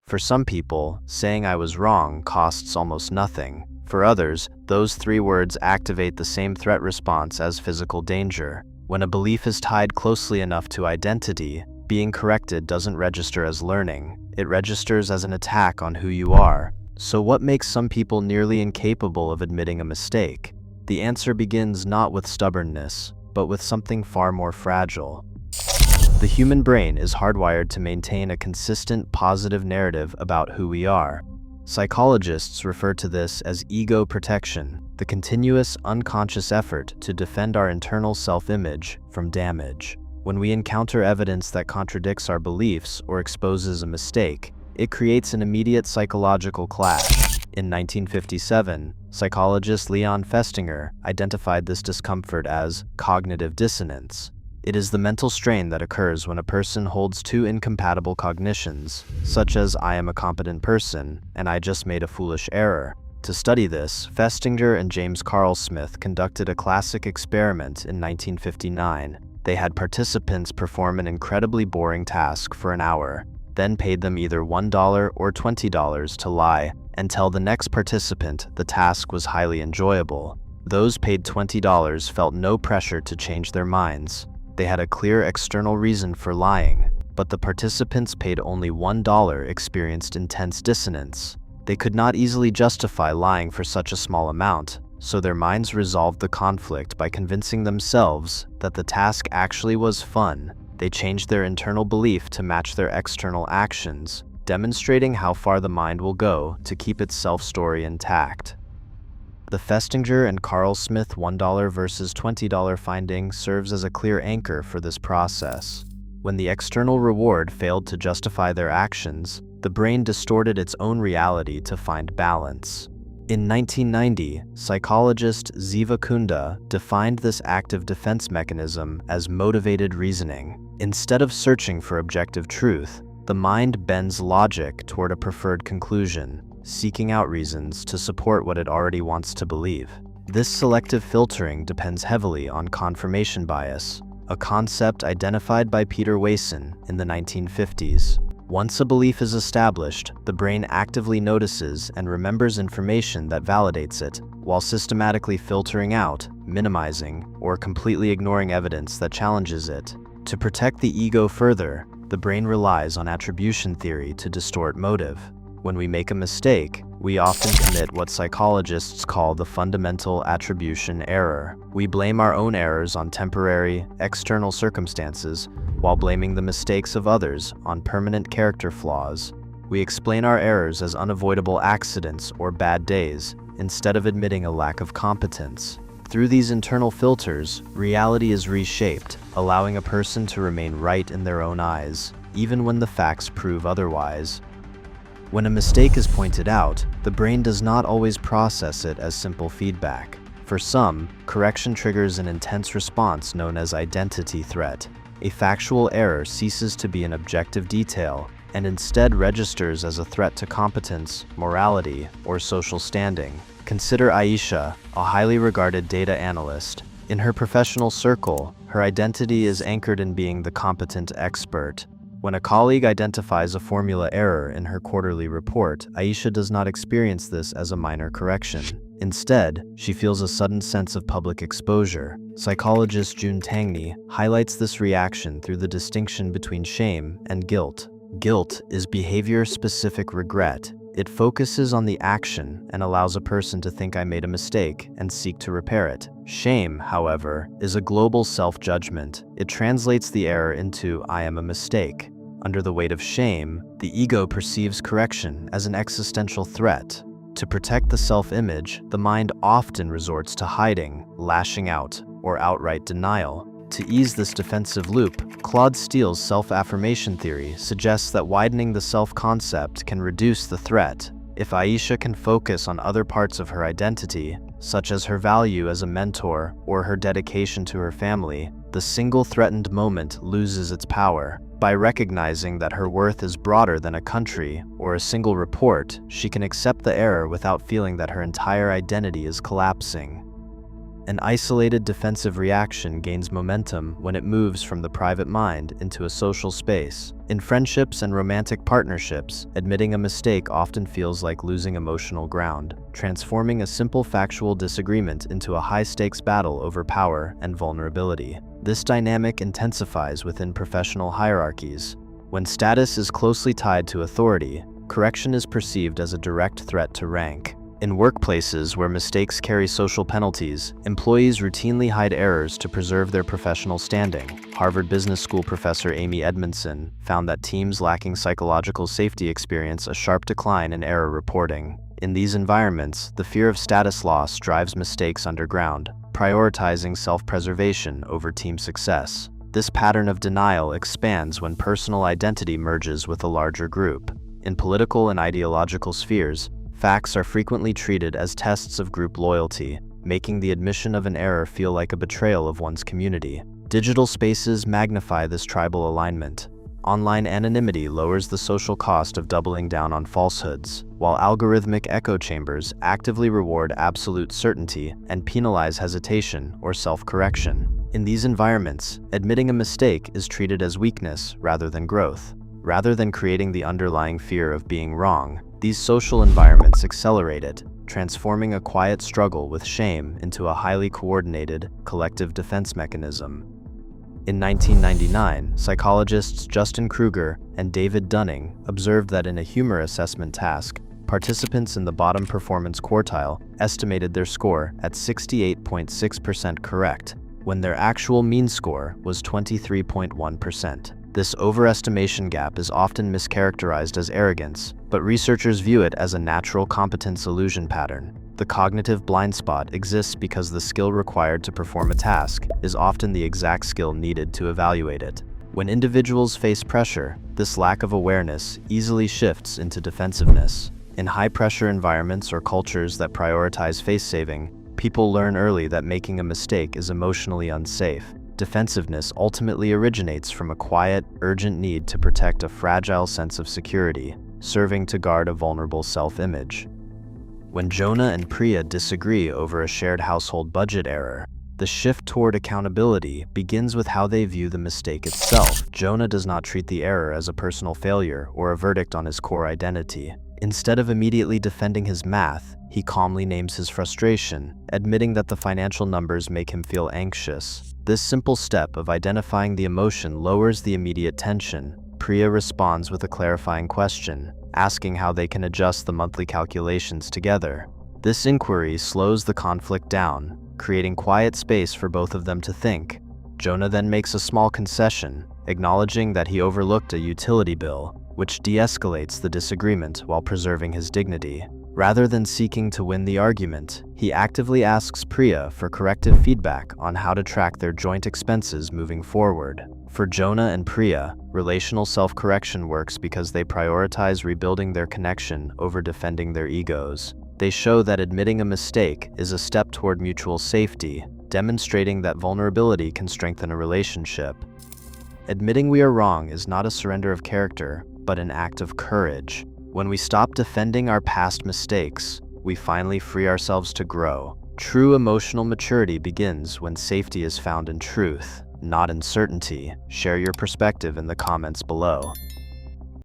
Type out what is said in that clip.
For some people, saying I was wrong costs almost nothing. For others, those 3 words activate the same threat response as physical danger. When a belief is tied closely enough to identity, being corrected doesn't register as learning. It registers as an attack on who you are. So what makes some people nearly incapable of admitting a mistake? The answer begins not with stubbornness, but with something far more fragile. The human brain is hardwired to maintain a consistent positive narrative about who we are. Psychologists refer to this as ego protection, the continuous unconscious effort to defend our internal self-image from damage. When we encounter evidence that contradicts our beliefs or exposes a mistake, it creates an immediate psychological clash. In 1957, psychologist Leon Festinger identified this discomfort as cognitive dissonance. It is the mental strain that occurs when a person holds 2 incompatible cognitions, such as I am a competent person and I just made a foolish error. To study this, Festinger and James Carl Smith conducted a classic experiment in 1959. They had participants perform an incredibly boring task for an hour, then paid them either $1 or $20 to lie and tell the next participant the task was highly enjoyable. Those paid $20 felt no pressure to change their minds. They had a clear external reason for lying, but the participants paid only $1 experienced intense dissonance. They could not easily justify lying for such a small amount, so their minds resolved the conflict by convincing themselves that the task actually was fun. They changed their internal belief to match their external actions, demonstrating how far the mind will go to keep its self-story intact. The Festinger and Carl Smith $1 versus $20 finding serves as a clear anchor for this process. When the external reward failed to justify their actions, the brain distorted its own reality to find balance. In 1990, psychologist Ziva Kunda defined this active defense mechanism as motivated reasoning. Instead of searching for objective truth, the mind bends logic toward a preferred conclusion, seeking out reasons to support what it already wants to believe. This selective filtering depends heavily on confirmation bias, a concept identified by Peter Wason in the 1950s. Once a belief is established, the brain actively notices and remembers information that validates it, while systematically filtering out, minimizing, or completely ignoring evidence that challenges it. To protect the ego further, the brain relies on attribution theory to distort motive. When we make a mistake, we often commit what psychologists call the fundamental attribution error. We blame our own errors on temporary, external circumstances, while blaming the mistakes of others on permanent character flaws. We explain our errors as unavoidable accidents or bad days, instead of admitting a lack of competence. Through these internal filters, reality is reshaped, allowing a person to remain right in their own eyes, even when the facts prove otherwise. When a mistake is pointed out, the brain does not always process it as simple feedback. For some, correction triggers an intense response known as identity threat. A factual error ceases to be an objective detail and instead registers as a threat to competence, morality, or social standing. Consider Aisha, a highly regarded data analyst. In her professional circle, her identity is anchored in being the competent expert. When a colleague identifies a formula error in her quarterly report, Aisha does not experience this as a minor correction. Instead, she feels a sudden sense of public exposure. Psychologist June Tangney highlights this reaction through the distinction between shame and guilt. Guilt is behavior-specific regret. It focuses on the action and allows a person to think I made a mistake and seek to repair it. Shame, however, is a global self-judgment. It translates the error into I am a mistake. Under the weight of shame, the ego perceives correction as an existential threat. To protect the self-image, the mind often resorts to hiding, lashing out, or outright denial. To ease this defensive loop, Claude Steele's self-affirmation theory suggests that widening the self-concept can reduce the threat. If Aisha can focus on other parts of her identity, such as her value as a mentor or her dedication to her family, the single threatened moment loses its power. By recognizing that her worth is broader than a country or a single report, she can accept the error without feeling that her entire identity is collapsing. An isolated defensive reaction gains momentum when it moves from the private mind into a social space. In friendships and romantic partnerships, admitting a mistake often feels like losing emotional ground, transforming a simple factual disagreement into a high-stakes battle over power and vulnerability. This dynamic intensifies within professional hierarchies. When status is closely tied to authority, correction is perceived as a direct threat to rank. In workplaces where mistakes carry social penalties, employees routinely hide errors to preserve their professional standing. Harvard Business School professor Amy Edmondson found that teams lacking psychological safety experience a sharp decline in error reporting. In these environments, the fear of status loss drives mistakes underground, prioritizing self-preservation over team success. This pattern of denial expands when personal identity merges with a larger group. In political and ideological spheres, facts are frequently treated as tests of group loyalty, making the admission of an error feel like a betrayal of one's community. Digital spaces magnify this tribal alignment. Online anonymity lowers the social cost of doubling down on falsehoods, while algorithmic echo chambers actively reward absolute certainty and penalize hesitation or self-correction. In these environments, admitting a mistake is treated as weakness rather than growth. Rather than creating the underlying fear of being wrong, these social environments accelerate it, transforming a quiet struggle with shame into a highly coordinated, collective defense mechanism. In 1999, psychologists Justin Kruger and David Dunning observed that in a humor assessment task, participants in the bottom performance quartile estimated their score at 68.6% correct, when their actual mean score was 23.1%. This overestimation gap is often mischaracterized as arrogance, but researchers view it as a natural competence illusion pattern. The cognitive blind spot exists because the skill required to perform a task is often the exact skill needed to evaluate it. When individuals face pressure, this lack of awareness easily shifts into defensiveness. In high-pressure environments or cultures that prioritize face-saving, people learn early that making a mistake is emotionally unsafe. Defensiveness ultimately originates from a quiet, urgent need to protect a fragile sense of security, serving to guard a vulnerable self-image. When Jonah and Priya disagree over a shared household budget error, the shift toward accountability begins with how they view the mistake itself. Jonah does not treat the error as a personal failure or a verdict on his core identity. Instead of immediately defending his math, he calmly names his frustration, admitting that the financial numbers make him feel anxious. This simple step of identifying the emotion lowers the immediate tension. Priya responds with a clarifying question, asking how they can adjust the monthly calculations together. This inquiry slows the conflict down, creating quiet space for both of them to think. Jonah then makes a small concession, acknowledging that he overlooked a utility bill, which de-escalates the disagreement while preserving his dignity. Rather than seeking to win the argument, he actively asks Priya for corrective feedback on how to track their joint expenses moving forward. For Jonah and Priya, relational self-correction works because they prioritize rebuilding their connection over defending their egos. They show that admitting a mistake is a step toward mutual safety, demonstrating that vulnerability can strengthen a relationship. Admitting we are wrong is not a surrender of character, but an act of courage. When we stop defending our past mistakes, we finally free ourselves to grow. True emotional maturity begins when safety is found in truth, not in certainty. Share your perspective in the comments below.